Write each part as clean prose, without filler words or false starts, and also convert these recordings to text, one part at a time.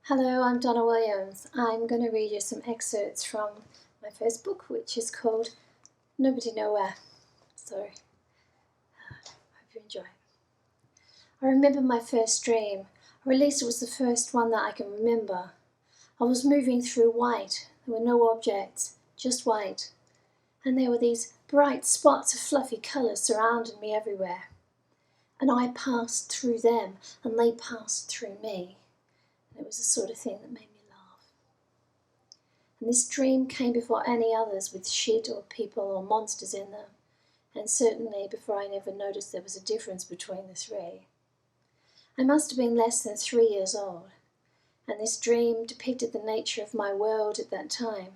Hello, I'm Donna Williams. I'm going to read you some excerpts from my first book, which is called Nobody Nowhere. So, hope you enjoy it. I remember my first dream, or at least it was the first one that I can remember. I was moving through white. There were no objects, just white. And there were these bright spots of fluffy colour surrounding me everywhere. And I passed through them, and they passed through me. It was the sort of thing that made me laugh. And this dream came before any others with shit or people or monsters in them, and certainly before I never noticed there was a difference between the three. I must have been less than 3 years old, and this dream depicted the nature of my world at that time.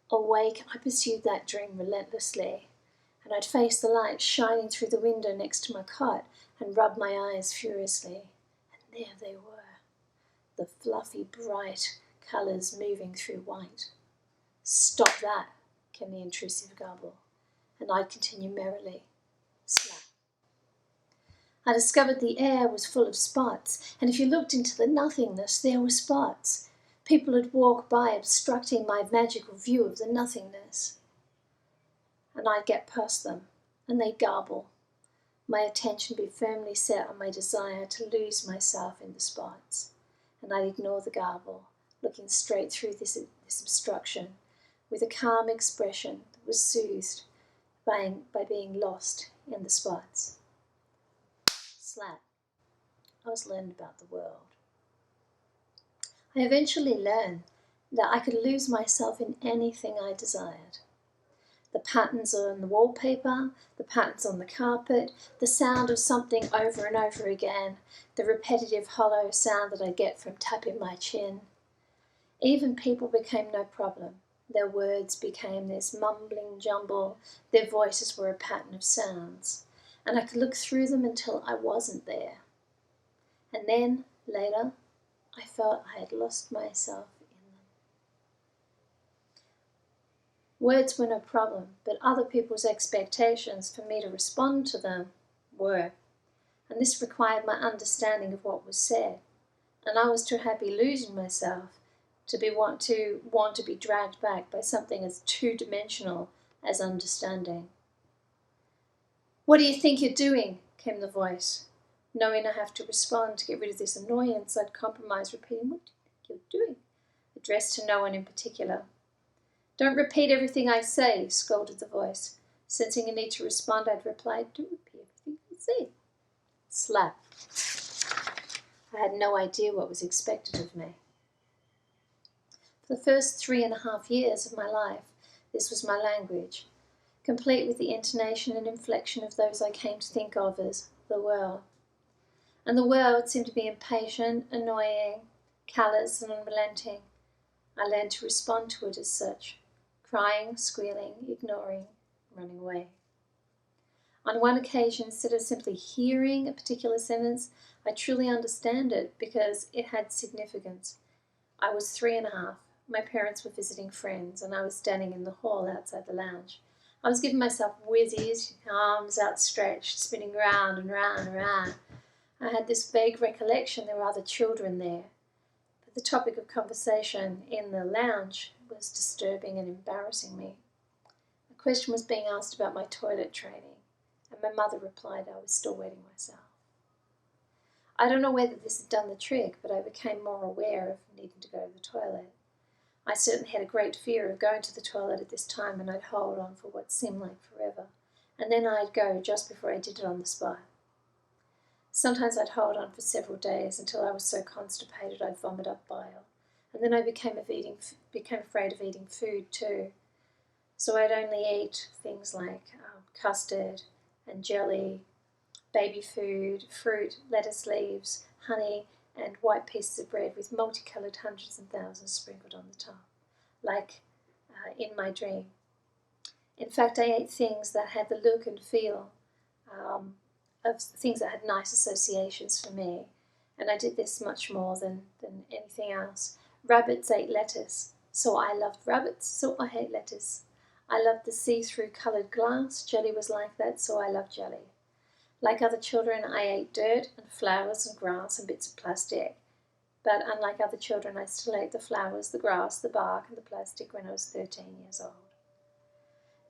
Awake, I pursued that dream relentlessly, and I'd face the light shining through the window next to my cot and rub my eyes furiously, and there they were. The fluffy, bright colours moving through white. Stop that, came the intrusive garble, and I'd continue merrily. Slap. I discovered the air was full of spots, and if you looked into the nothingness, there were spots. People would walk by, obstructing my magical view of the nothingness. And I'd get past them, and they'd garble. My attention would be firmly set on my desire to lose myself in the spots. And I'd ignore the garble, looking straight through this obstruction, with a calm expression that was soothed by being lost in the spots. Slap. I was learning about the world. I eventually learned that I could lose myself in anything I desired. The patterns on the wallpaper, the patterns on the carpet, the sound of something over and over again, the repetitive hollow sound that I get from tapping my chin. Even people became no problem. Their words became this mumbling jumble. Their voices were a pattern of sounds. And I could look through them until I wasn't there. And then, later, I felt I had lost myself. Words were no problem, but other people's expectations for me to respond to them were. And this required my understanding of what was said. And I was too happy losing myself to want to be dragged back by something as two-dimensional as understanding. "What do you think you're doing?" came the voice. Knowing I have to respond to get rid of this annoyance, I'd compromise, repeating, "What do you think you're doing?" addressed to no one in particular. "Don't repeat everything I say," scolded the voice. Sensing a need to respond, I'd replied, "Don't repeat everything I say." Slap. I had no idea what was expected of me. For the first 3.5 years of my life, this was my language, complete with the intonation and inflection of those I came to think of as the world. And the world seemed to be impatient, annoying, callous and unrelenting. I learned to respond to it as such. Crying, squealing, ignoring, running away. On one occasion, instead of simply hearing a particular sentence, I truly understand it because it had significance. I was 3.5. My parents were visiting friends, and I was standing in the hall outside the lounge. I was giving myself whizzies, arms outstretched, spinning round and round and round. I had this vague recollection there were other children there. But the topic of conversation in the lounge was disturbing and embarrassing me. A question was being asked about my toilet training, and my mother replied I was still wetting myself. I don't know whether this had done the trick, but I became more aware of needing to go to the toilet. I certainly had a great fear of going to the toilet at this time, and I'd hold on for what seemed like forever, and then I'd go just before I did it on the spot. Sometimes I'd hold on for several days until I was so constipated I'd vomit up bile. And then I became afraid of eating food too. So I'd only eat things like custard and jelly, baby food, fruit, lettuce leaves, honey, and white pieces of bread with multicoloured hundreds and thousands sprinkled on the top, like in my dream. In fact, I ate things that had the look and feel of things that had nice associations for me, and I did this much more than anything else. Rabbits ate lettuce, so I loved rabbits, so I hate lettuce. I loved the see-through coloured glass. Jelly was like that, so I loved jelly. Like other children, I ate dirt and flowers and grass and bits of plastic. But unlike other children, I still ate the flowers, the grass, the bark, and the plastic when I was 13 years old.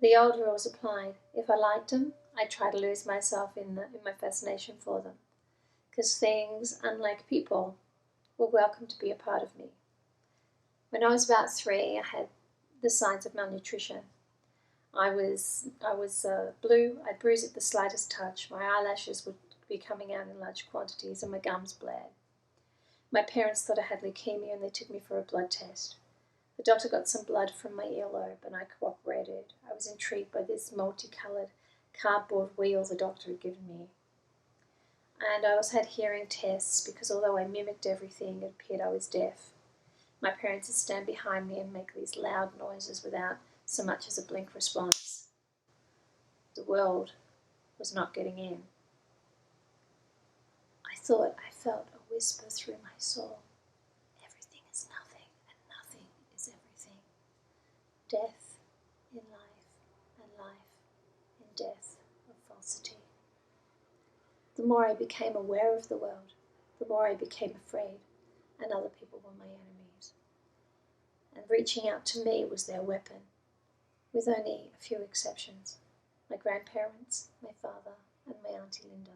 The old rules applied. If I liked them, I'd try to lose myself in my fascination for them, because things, unlike people, were welcome to be a part of me. When I was about 3, I had the signs of malnutrition. I was blue, I'd bruise at the slightest touch, my eyelashes would be coming out in large quantities, and my gums bled. My parents thought I had leukemia and they took me for a blood test. The doctor got some blood from my earlobe and I cooperated. I was intrigued by this multicoloured cardboard wheel the doctor had given me. And I also had hearing tests because although I mimicked everything, it appeared I was deaf. My parents would stand behind me and make these loud noises without so much as a blink response. The world was not getting in. I thought I felt a whisper through my soul. Everything is nothing, and nothing is everything. Death in life, and life in death of falsity. The more I became aware of the world, the more I became afraid, and other people were my enemies. And reaching out to me was their weapon, with only a few exceptions. My grandparents, my father, and my Auntie Linda.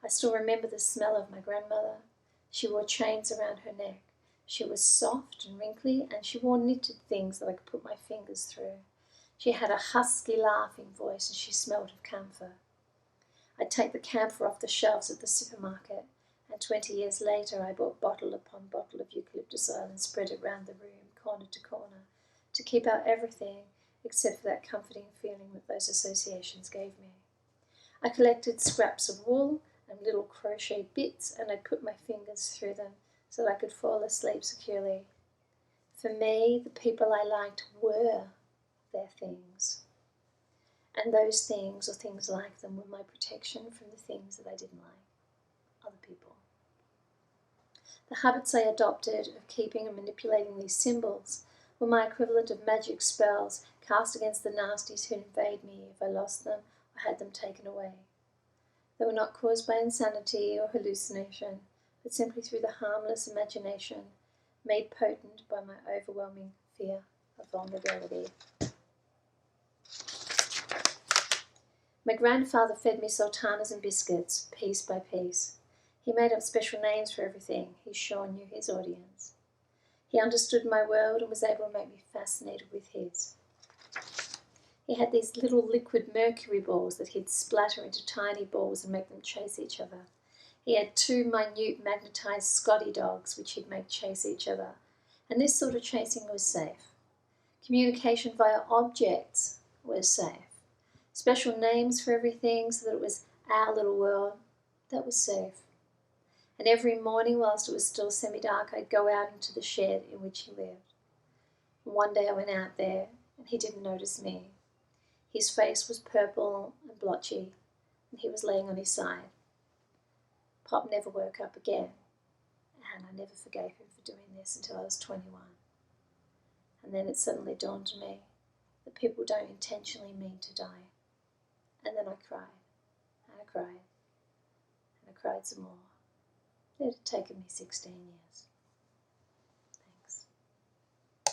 I still remember the smell of my grandmother. She wore chains around her neck. She was soft and wrinkly, and she wore knitted things that I could put my fingers through. She had a husky, laughing voice, and she smelled of camphor. I'd take the camphor off the shelves at the supermarket, and 20 years later I bought bottle upon bottle of eucalyptus oil and spread it round the room, corner to corner, to keep out everything except for that comforting feeling that those associations gave me. I collected scraps of wool and little crochet bits, and I'd put my fingers through them so that I could fall asleep securely. For me, the people I liked were their things. And those things, or things like them, were my protection from the things that I didn't like, other people. The habits I adopted of keeping and manipulating these symbols were my equivalent of magic spells cast against the nasties who'd invade me if I lost them or had them taken away. They were not caused by insanity or hallucination, but simply through the harmless imagination made potent by my overwhelming fear of vulnerability. My grandfather fed me sultanas and biscuits, piece by piece. He made up special names for everything. He sure knew his audience. He understood my world and was able to make me fascinated with his. He had these little liquid mercury balls that he'd splatter into tiny balls and make them chase each other. He had 2 minute magnetised Scotty dogs which he'd make chase each other. And this sort of chasing was safe. Communication via objects was safe. Special names for everything so that it was our little world, that was safe. And every morning whilst it was still semi-dark, I'd go out into the shed in which he lived. And one day I went out there and he didn't notice me. His face was purple and blotchy, and he was laying on his side. Pop never woke up again, and I never forgave him for doing this until I was 21. And then it suddenly dawned on me that people don't intentionally mean to die. And then I cried, and I cried, and I cried some more. It had taken me 16 years.